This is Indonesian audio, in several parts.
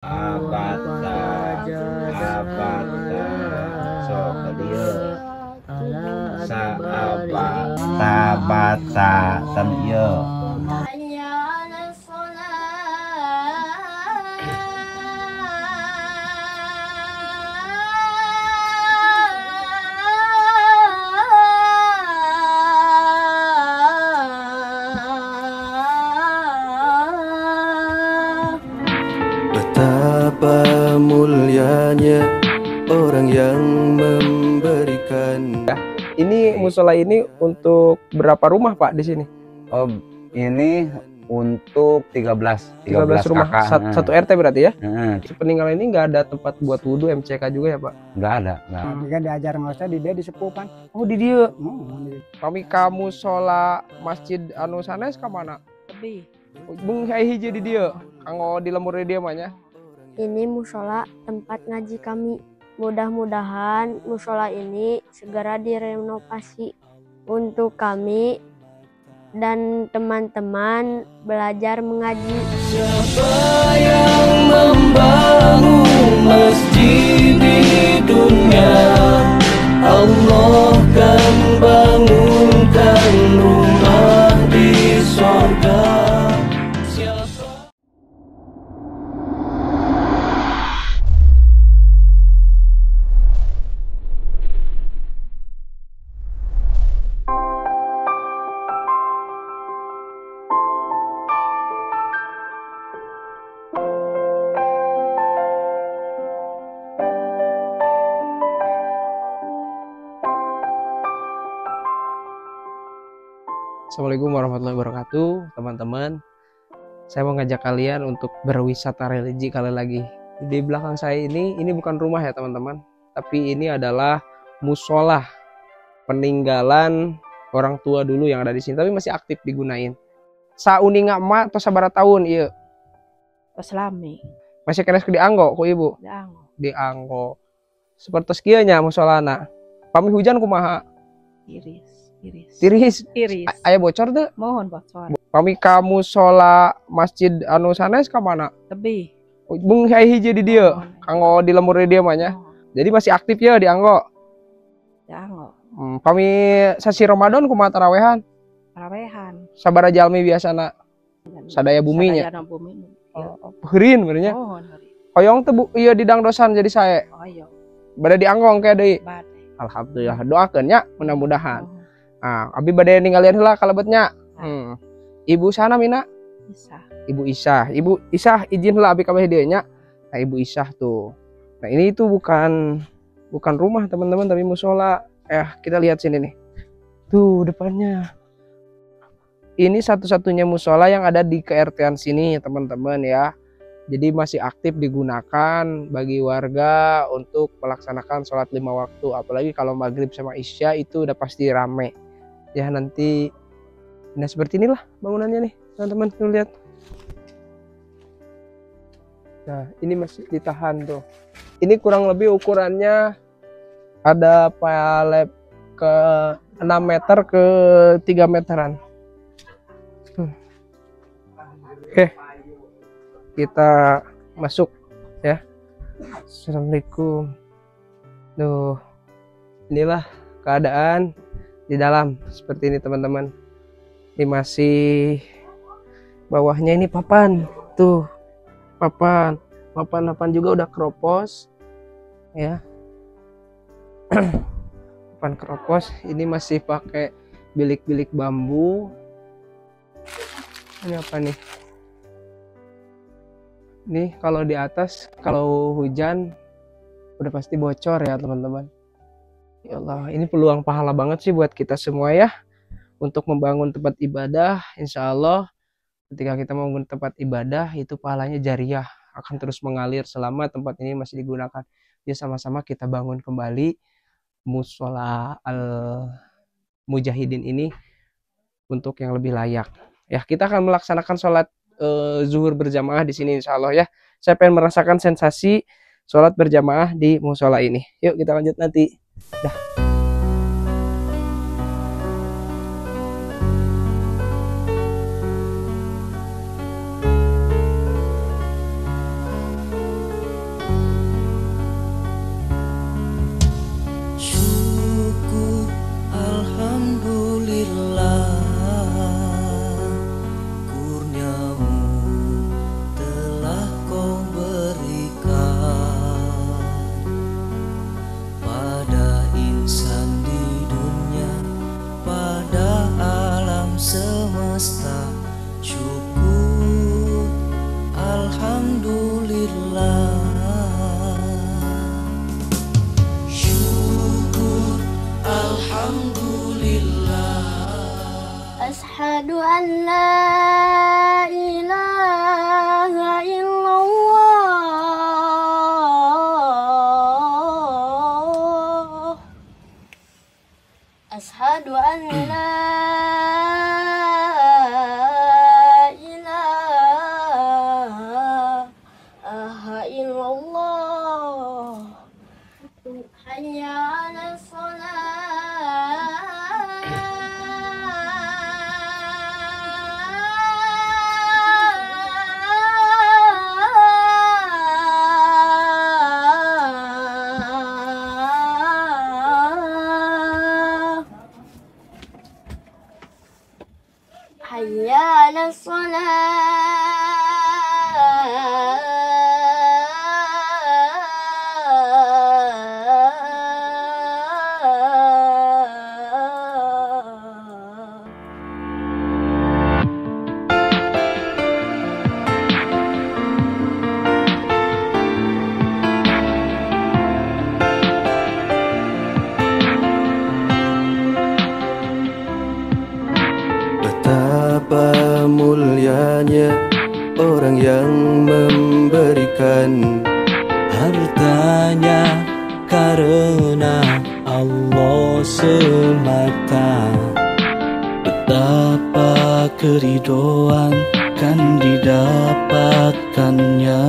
Abata, abata, sok dia. Saaba, tabata, tam iya. Betapa mulianya orang yang memberikan. Ini musola ini untuk berapa rumah Pak di sini? Oh, ini untuk 13 rumah. kakak. Satu RT berarti ya? Heeh. Sepeninggalan ini nggak ada tempat buat wudhu MCK juga ya Pak? Nggak ada. Kan diajar nggak usah di dia di sepupan. Oh di dia. Kami Kamu sholat masjid anu sanes ke mana? Lebih. Bung hiji di dia. Kanggo di lemur di dia mahnya. Ini musola tempat ngaji kami. Mudah-mudahan musola ini segera direnovasi untuk kami dan teman-teman belajar mengaji. Siapa yang membangun masjid di dunia, Allah kan bangunkan rumah di sorga. Assalamualaikum warahmatullahi wabarakatuh, teman-teman. Saya mau ngajak kalian untuk berwisata religi kali lagi. Di belakang saya ini bukan rumah ya teman-teman, tapi ini adalah musola peninggalan orang tua dulu yang ada di sini, tapi masih aktif digunain. Sauninga emak atau sabara tahun iya? Selami. Masih kena di Anggo ku ibu? Di Anggo. Seperti sekianya musolana. Pami hujan kumaha? Tiris. Aya bocor tuh? Mohon bocor. Pami kamu sholat masjid anu sanes ke mana? Lebih. Bung hiji di dia. Kanggo di lemur di dia mahnya. Jadi masih aktif ya di Anggo. Di Anggo. Pami sasi Ramadan kumaha tarawehan? Tarawehan. Sabaraha jalmi biasana? Sadaya buminya. Sadaya bumi. Heureun benernya. Mohon. Hoyong teh ieu di dangdosan jadi saya. Oh iya. Bade di Anggo engke deui. Bade. Alhamdulillah doakeun nya mudah-mudahan. Abi bade ninggalian heula kalebetnya. Ibu sana Mina? Ibu Isah izin heula abi kabeh dieu nya. Nah, Ibu Isah tuh. Nah, ini tuh bukan rumah teman-teman tapi musola. Kita lihat sini nih. Tuh depannya. Ini satu-satunya musola yang ada di KRT-an sini teman-teman ya. Jadi masih aktif digunakan bagi warga untuk melaksanakan sholat 5 waktu. Apalagi kalau maghrib sama isya itu udah pasti rame. Ya nanti, nah seperti inilah bangunannya nih teman-teman, tuh lihat. Nah ini masih ditahan tuh. Ini kurang lebih ukurannya ada palep ke 6 meter ke 3 meteran. Oke, kita masuk ya. Assalamualaikum. Tuh, inilah keadaan di dalam seperti ini teman-teman. Ini masih bawahnya ini papan. Tuh, papan juga udah keropos ya. Papan keropos. Ini masih pakai bilik-bilik bambu. Ini apa nih? Nih kalau di atas kalau hujan udah pasti bocor ya teman-teman. Ya Allah, ini peluang pahala banget sih buat kita semua ya untuk membangun tempat ibadah. Insya Allah ketika kita membangun tempat ibadah itu pahalanya jariah akan terus mengalir selama tempat ini masih digunakan. Ya sama-sama kita bangun kembali musola al mujahidin ini untuk yang lebih layak. Ya kita akan melaksanakan sholat zuhur berjamaah di sini insya Allah ya. Saya pengen merasakan sensasi sholat berjamaah di musola ini. Yuk kita lanjut nanti. Dah. illallah. Hayya 'alas shalah. Hayya 'alas shalah. Betapa mulianya orang yang memberikan hartanya karena Allah semata. Betapa keridoan kan didapatkannya,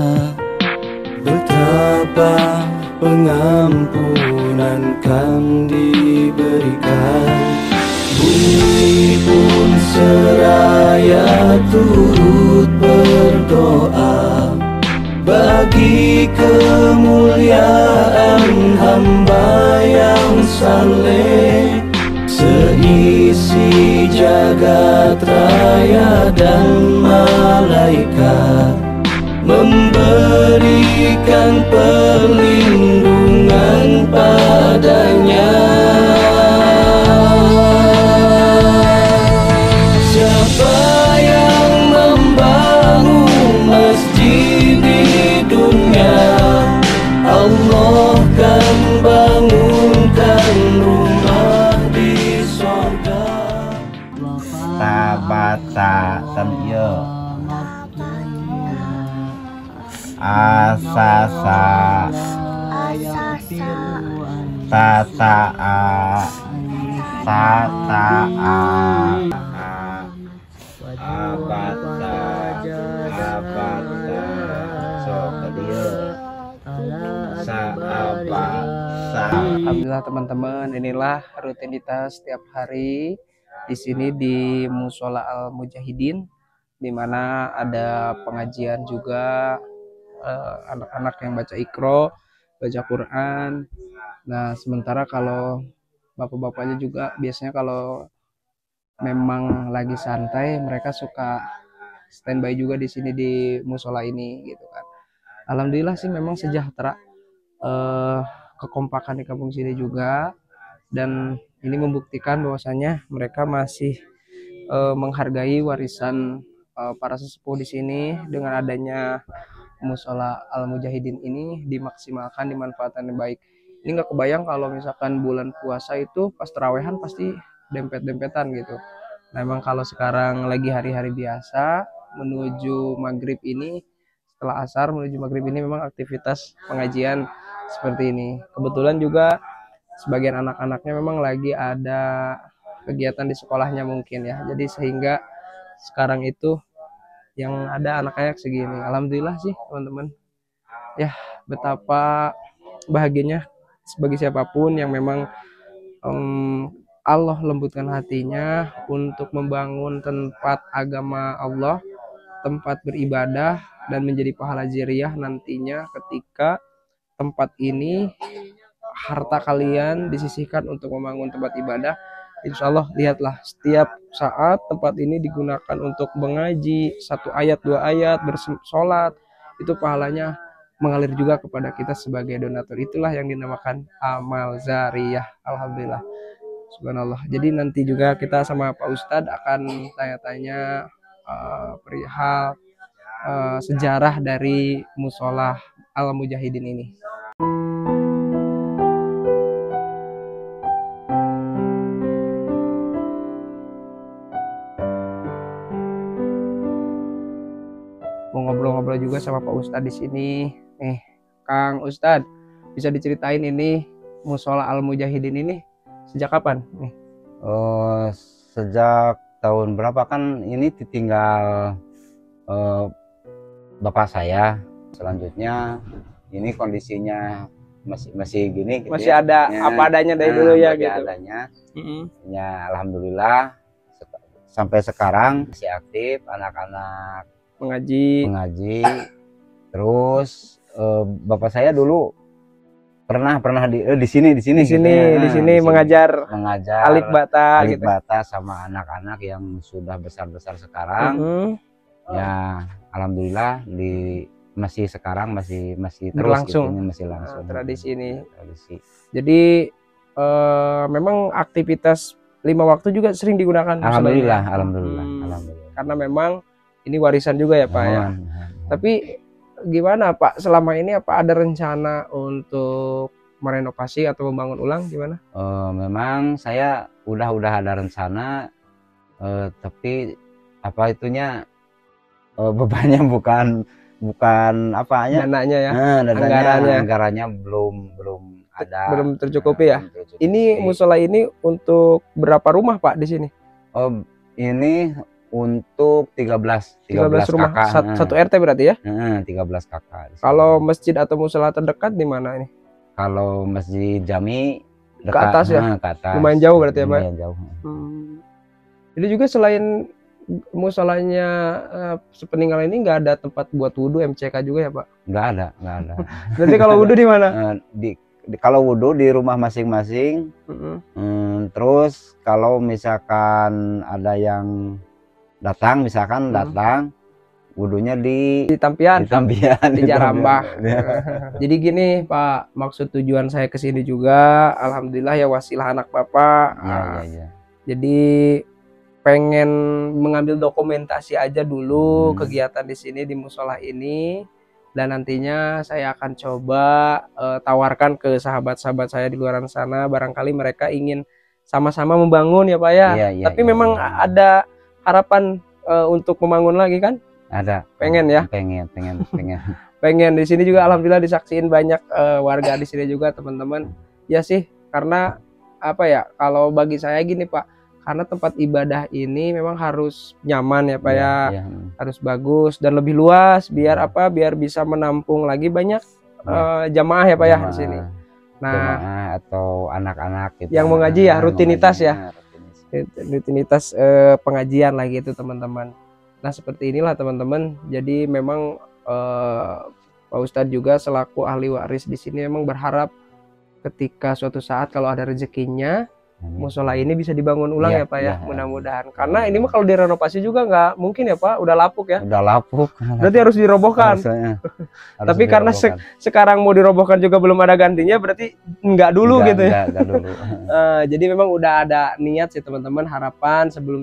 betapa pengampunan kan diberikan. Bumi pun seraya turut berdoa bagi kemuliaan hamba yang saleh. Seisi jagat raya dan malaikat memberikan perlindungan padanya. Siapa yang membangun masjid di dunia, Allah kan bangunkan rumah di sorga. Tabata tamya asasa tata'a tata'a abata abata sok dia saaba sa. Alhamdulillah teman-teman, inilah rutinitas setiap hari di sini di Mushola Al Mujahidin, di mana ada pengajian juga, anak-anak yang baca Iqra, baca Quran. Nah, sementara kalau bapak-bapaknya juga biasanya kalau memang lagi santai, mereka suka standby juga di sini di musola ini gitu kan. Alhamdulillah sih memang sejahtera, kekompakan di kampung sini juga, dan ini membuktikan bahwasanya mereka masih menghargai warisan para sesepuh di sini. Dengan adanya Mushola Al Mujahidin ini dimaksimalkan, dimanfaatkan yang baik. Ini nggak kebayang kalau misalkan bulan puasa itu pas terawehan pasti dempet-dempetan gitu. Nah, memang kalau sekarang lagi hari-hari biasa menuju maghrib ini, setelah asar menuju maghrib ini memang aktivitas pengajian seperti ini. Kebetulan juga sebagian anak-anaknya memang lagi ada kegiatan di sekolahnya mungkin ya. Jadi sehingga sekarang itu yang ada anak-anak segini. Alhamdulillah sih teman-teman. Ya, betapa bahagianya bagi siapapun yang memang Allah lembutkan hatinya untuk membangun tempat agama Allah, tempat beribadah, dan menjadi pahala jariah nantinya ketika tempat ini, harta kalian disisihkan untuk membangun tempat ibadah. Insya Allah, lihatlah setiap saat tempat ini digunakan untuk mengaji 1 ayat 2 ayat, bersolat, itu pahalanya mengalir juga kepada kita sebagai donatur. Itulah yang dinamakan amal zariyah. Alhamdulillah, subhanallah. Jadi nanti juga kita sama Pak Ustadz akan tanya-tanya perihal sejarah dari Mushola Al Mujahidin ini. Mau ngobrol-ngobrol juga sama Pak Ustadz di sini. Nih, Kang Ustadz, bisa diceritain ini Mushola Al Mujahidin ini sejak kapan? Nih. Sejak tahun berapa kan ini ditinggal bapak saya. Selanjutnya ini kondisinya masih gini gitu Masih ya. ada apa adanya dari dulu ya masih gitu. adanya. Ya alhamdulillah sampai sekarang masih aktif, anak-anak mengaji. Terus bapak saya dulu pernah di sini mengajar alif bata alif gitu. bata sama anak-anak yang sudah besar sekarang. Ya alhamdulillah masih sekarang masih terus berlangsung gitu, masih langsung tradisi ini. tradisi. Jadi memang aktivitas 5 waktu juga sering digunakan. Alhamdulillah, misalnya. alhamdulillah. Karena memang ini warisan juga ya Pak ya. Tapi gimana Pak, selama ini apa ada rencana untuk merenovasi atau membangun ulang gimana? Memang saya udah ada rencana, tapi apa itunya bebannya bukan apanya, Dananya ya, anggarannya belum ada, belum tercukupi ya. Ini musola ini untuk berapa rumah Pak di sini? Ini untuk 13 rumah, kakak. satu RT berarti ya? 13 kakak. Kalau masjid atau musola terdekat di mana ini? Kalau masjid Jami Ke atas ya? Ke atas. Lumayan jauh berarti ya Pak? Lumayan jauh. Jadi juga selain musolanya sepeninggalan ini nggak ada tempat buat wudhu MCK juga ya Pak? Nggak ada. Berarti kalau wudhu di mana? Kalau wudhu di rumah masing-masing. Terus kalau misalkan ada yang datang, wudhunya di Tampian, di Jarambah. Jadi gini Pak, maksud tujuan saya kesini juga, alhamdulillah ya wasilah anak Bapak. Ya. Jadi pengen mengambil dokumentasi aja dulu kegiatan di sini di musola ini, dan nantinya saya akan coba tawarkan ke sahabat-sahabat saya di luar sana, barangkali mereka ingin sama-sama membangun ya Pak ya. Tapi memang ada harapan untuk membangun lagi kan? Ada. Pengen ya? Pengen. Pengen. Di sini juga alhamdulillah disaksiin banyak warga di sini juga teman-teman. Ya sih, karena apa ya? Kalau bagi saya gini Pak, karena tempat ibadah ini memang harus nyaman ya Pak ya, harus bagus dan lebih luas biar apa? Biar bisa menampung lagi banyak jamaah ya Pak ya di sini. Nah, jamaah atau anak-anak gitu. Yang mau ngaji ya, rutinitas ya. Rutinitas pengajian lagi itu teman-teman. Nah seperti inilah teman-teman. Jadi memang Pak Ustadz juga selaku ahli waris di sini memang berharap ketika suatu saat kalau ada rezekinya musola ini bisa dibangun ulang ya Pak ya, mudah-mudahan. Karena ini mah kalau direnovasi juga nggak mungkin ya Pak, udah lapuk ya. Udah lapuk. Berarti harus dirobohkan. Tapi karena sekarang mau dirobohkan juga belum ada gantinya, berarti nggak dulu gitu ya. Nggak dulu. Jadi memang udah ada niat sih teman-teman, harapan sebelum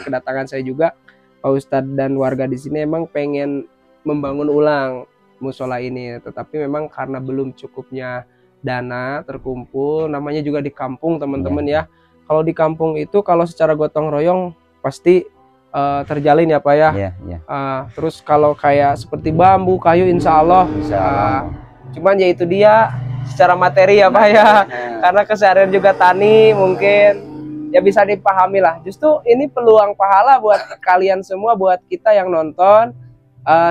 kedatangan saya juga Pak Ustadz dan warga di sini emang pengen membangun ulang musola ini, tetapi memang karena belum cukupnya dana terkumpul, namanya juga di kampung teman-teman ya. Kalau di kampung itu kalau secara gotong royong pasti terjalin ya Pak ya. Terus kalau kayak seperti bambu, kayu insya Allah. Cuman ya itu dia secara materi ya Pak ya. Karena keseharian juga tani mungkin ya bisa dipahami lah. Justru ini peluang pahala buat kalian semua, buat kita yang nonton.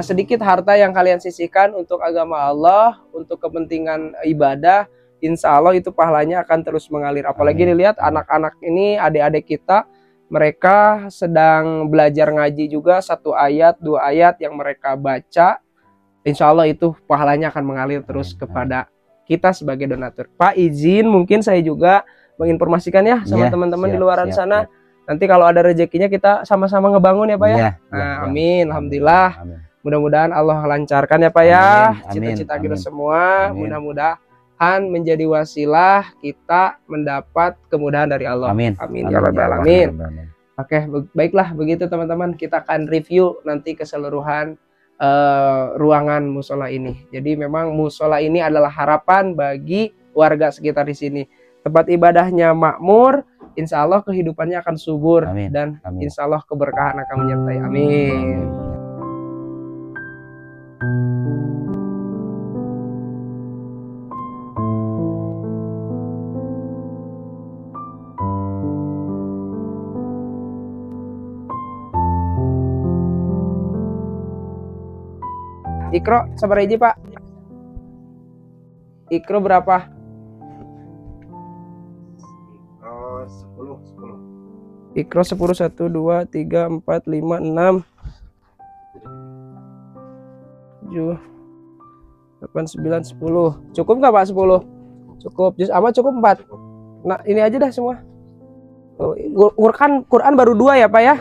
Sedikit harta yang kalian sisihkan untuk agama Allah, untuk kepentingan ibadah, insya Allah itu pahalanya akan terus mengalir. Apalagi dilihat anak-anak ini, adik-adik kita, mereka sedang belajar ngaji juga, 1 ayat, 2 ayat yang mereka baca, insya Allah itu pahalanya akan mengalir terus kepada kita sebagai donatur. Pak izin mungkin saya juga menginformasikan ya sama teman-teman di luaran sana. Nanti kalau ada rezekinya kita sama-sama ngebangun ya Pak ya. Amin, alhamdulillah. Mudah-mudahan Allah lancarkan ya Pak ya. Cita-cita kita semua. Mudah-mudahan menjadi wasilah kita mendapat kemudahan dari Allah. Amin. Amin ya rabbal alamin. Oke, baiklah begitu teman-teman. Kita akan review nanti keseluruhan ruangan musola ini. Jadi memang musola ini adalah harapan bagi warga sekitar di sini. Tempat ibadahnya makmur, insya Allah kehidupannya akan subur. Dan insya Allah keberkahan akan menyertai. Amin. Ikro sabar hiji Pak. Ikro berapa? 10. Ikro 10 1 2 3 4 5 6 7 8 9 10. Cukup nggak Pak 10? Cukup. Juz amma cukup 4. Nah, ini aja dah semua. Oh, Quran baru 2 ya Pak ya?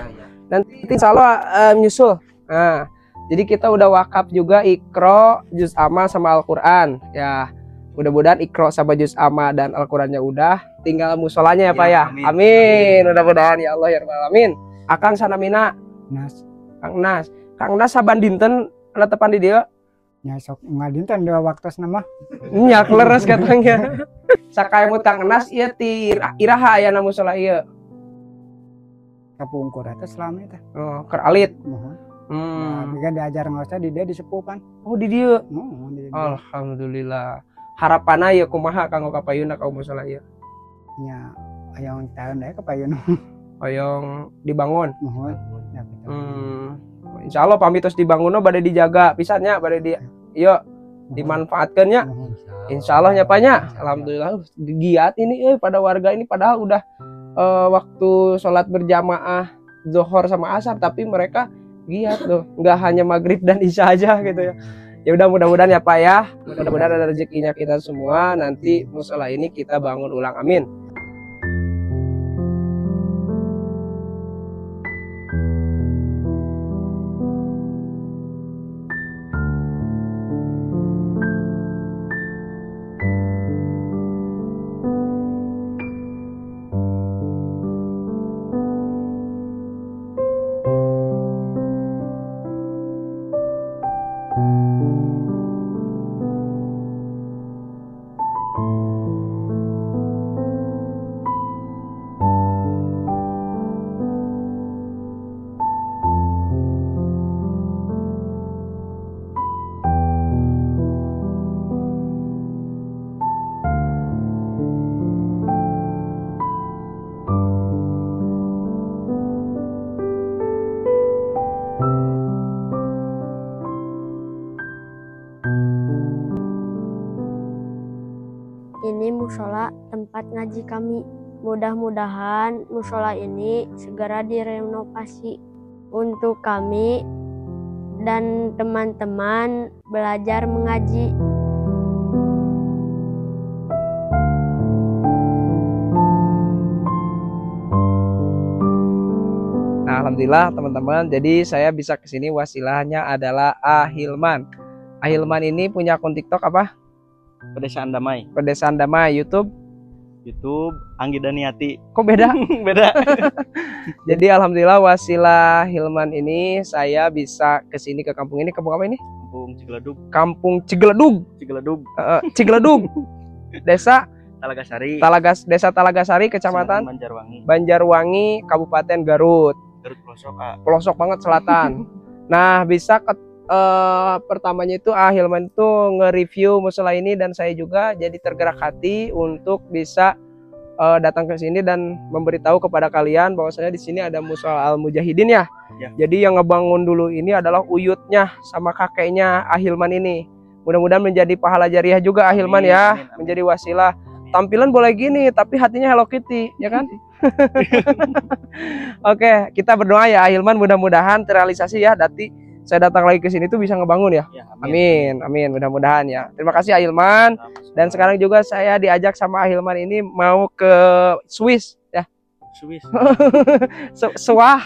Nanti insya Allah nyusul. Nah, jadi kita udah wakaf juga Iqro, juz amma sama Al-Quran. Ya, mudah-mudahan Iqro sama juz amma dan Al-Qurannya udah. Tinggal musolanya ya Pak ya. Amin. Mudah-mudahan ya Allah ya Rabbal alamin. Akang sanamina. Nas. Kang Nas. Kang Nas saban dinten letepan di dia. Ya sok ngadinten 2 waktu nama. Nya kleres katanya. Sakaimut Kang Nas ieu ti iraha aya na musola ieu. Kapungkur eta selama eta. Oh, keur alit. Mohon. Nah, diajar ngosnya di dia disepupan. Oh, di dieu. Di dia. Alhamdulillah. Harapanna ieu kumaha kanggo kapayuna ka musola ieu? Nya hayang tahun deui kapayun. Hoyong dibangun. Mohon. Ya betul. Insya Allah pamit terus dibangunnya bade dijaga pisannya bade di yuk dimanfaatkannya. Insya Allah nyapanya. Alhamdulillah giat ini pada warga ini padahal udah waktu sholat berjamaah zuhur sama asar tapi mereka giat loh, nggak hanya maghrib dan isya aja gitu ya. Ya udah mudah-mudahan ya Pak ya, mudah-mudahan ada rezekinya kita semua nanti musola ini kita bangun ulang, amin. Ini musola tempat ngaji kami. Mudah-mudahan musola ini segera direnovasi untuk kami dan teman-teman belajar mengaji. Nah, alhamdulillah teman-teman, jadi saya bisa kesini wasilahnya adalah Ahilman. Ahilman ini punya akun TikTok apa? Pedesaan Damai. Pedesaan Damai. YouTube Anggi Daniati. kok beda? Beda. Jadi alhamdulillah wasilah Hilman ini saya bisa kesini ke kampung ini. Kampung apa ini? Kampung Cigeledug. Kampung Cigeledug. Cigeledug. Desa Talagasari. Desa Talagasari, Kecamatan Banjarwangi. Banjarwangi, Kabupaten Garut. Garut pelosok. Pelosok banget selatan. Nah, bisa pertamanya itu Hilman itu nge-review musola ini dan saya juga jadi tergerak hati untuk bisa datang ke sini dan memberitahu kepada kalian bahwasanya di sini ada musola Al Mujahidin ya. Jadi yang ngebangun dulu ini adalah uyutnya sama kakeknya Ahilman ini. Mudah-mudahan menjadi pahala jariah juga Ahilman ya, amin. Menjadi wasilah. Tampilan boleh gini tapi hatinya Hello Kitty, ya kan? Oke, kita berdoa ya Ahilman, mudah-mudahan terrealisasi ya. Saya datang lagi ke sini tuh bisa ngebangun ya. Amin, amin, mudah-mudahan ya. Terima kasih Ahilman. Dan sekarang juga saya diajak sama Ahilman ini mau ke Swiss ya. Swiss. Sawah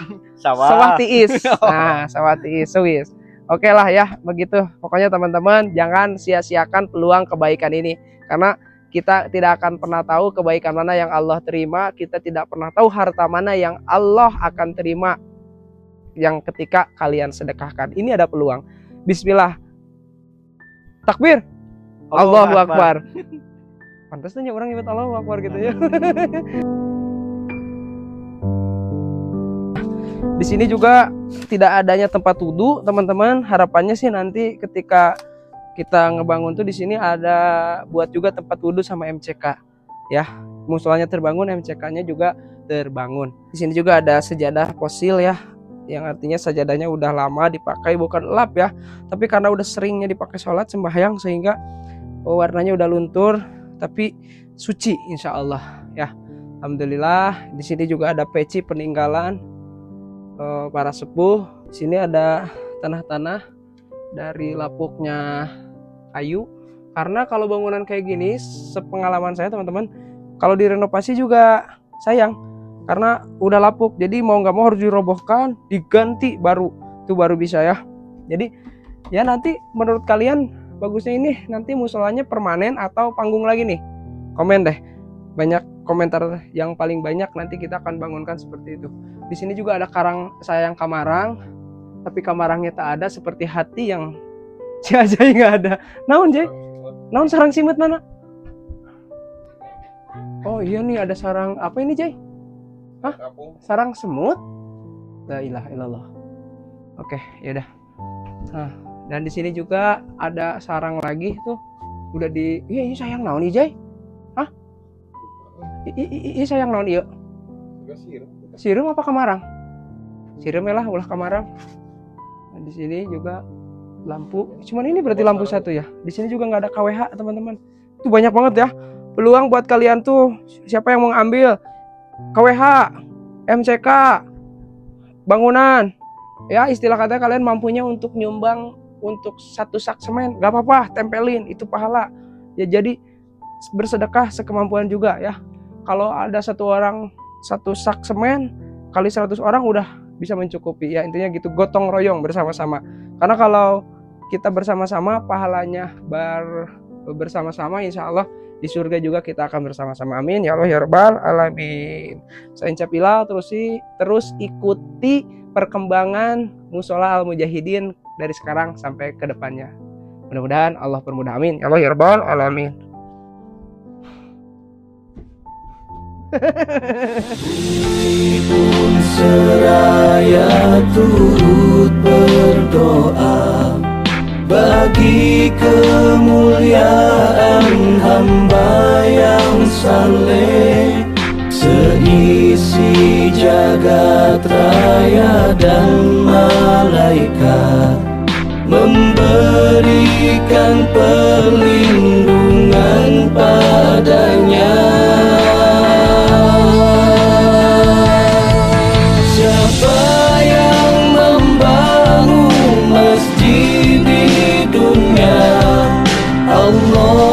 Tiis. Oh. Nah, Sawah Tiis, Swiss. Oke lah ya, begitu. Pokoknya teman-teman jangan sia-siakan peluang kebaikan ini. Karena kita tidak akan pernah tahu kebaikan mana yang Allah terima. Kita tidak pernah tahu harta mana yang Allah akan terima yang ketika kalian sedekahkan. Ini ada peluang. Bismillah. Takbir. Allahu Akbar. Pantasnya orang nyebut Allahu Akbar gitu ya. Di sini juga tidak adanya tempat wudhu, teman-teman. Harapannya sih nanti ketika kita ngebangun tuh di sini ada buat juga tempat wudhu sama MCK. Ya, musolanya terbangun, MCK-nya juga terbangun. Di sini juga ada sejadah fosil ya. yang artinya sajadahnya udah lama dipakai, bukan lap ya, tapi karena udah seringnya dipakai sholat sembahyang sehingga warnanya udah luntur, tapi suci insya Allah ya. Alhamdulillah. Di sini juga ada peci peninggalan para sepuh. Di sini ada tanah-tanah dari lapuknya kayu. Karena kalau bangunan kayak gini, sepengalaman saya teman-teman, kalau direnovasi juga sayang karena udah lapuk. Jadi mau nggak mau harus dirobohkan, diganti baru, itu baru bisa ya. Jadi ya nanti menurut kalian bagusnya ini nanti musolanya permanen atau panggung lagi nih? Komen deh. Banyak komentar yang paling banyak nanti kita akan bangunkan seperti itu. Di sini juga ada karang sayang kamarang, tapi kamarangnya tak ada seperti hati yang si Ajay nggak ada. Naon Jay? Naon sarang simut mana? Oh iya nih ada sarang apa ini Jay? Hah? Sarang semut? La ilaha illallah. Oke, yaudah. Nah, dan di sini juga ada sarang lagi tuh. Udah di, iya ini sayang naon nih Jay? Hah? Ini sayang naon iya? Sirum apa kamarang? Sirum lah ulah kamarang. Nah, di sini juga lampu, cuman ini berarti lampu satu ya. Di sini juga nggak ada KWH teman-teman. Itu banyak banget ya peluang buat kalian tuh. Siapa yang mau ngambil KWH, MCK, bangunan, ya istilah katanya kalian mampunya untuk nyumbang untuk 1 sak semen, nggak apa-apa, tempelin itu pahala. Ya jadi bersedekah sekemampuan juga ya. Kalau ada 1 orang 1 sak semen kali 100 orang udah bisa mencukupi ya. Intinya gitu, gotong royong bersama-sama. Karena kalau kita bersama-sama pahalanya bersama-sama insya Allah di surga juga kita akan bersama-sama. Amin ya Allah ya Rabbal alamin. Saya Capila terus ikuti perkembangan Musola Al Mujahidin dari sekarang sampai ke depannya. Mudah-mudahan Allah permudah. Amin ya Allah ya Rabbal alamin. Pun seraya turut berdoa bagi kemuliaan hamba yang saleh, seisi jagat raya dan malaikat memberikan perlindungan padanya. Siapa yang membangun masjid di dunia, Allah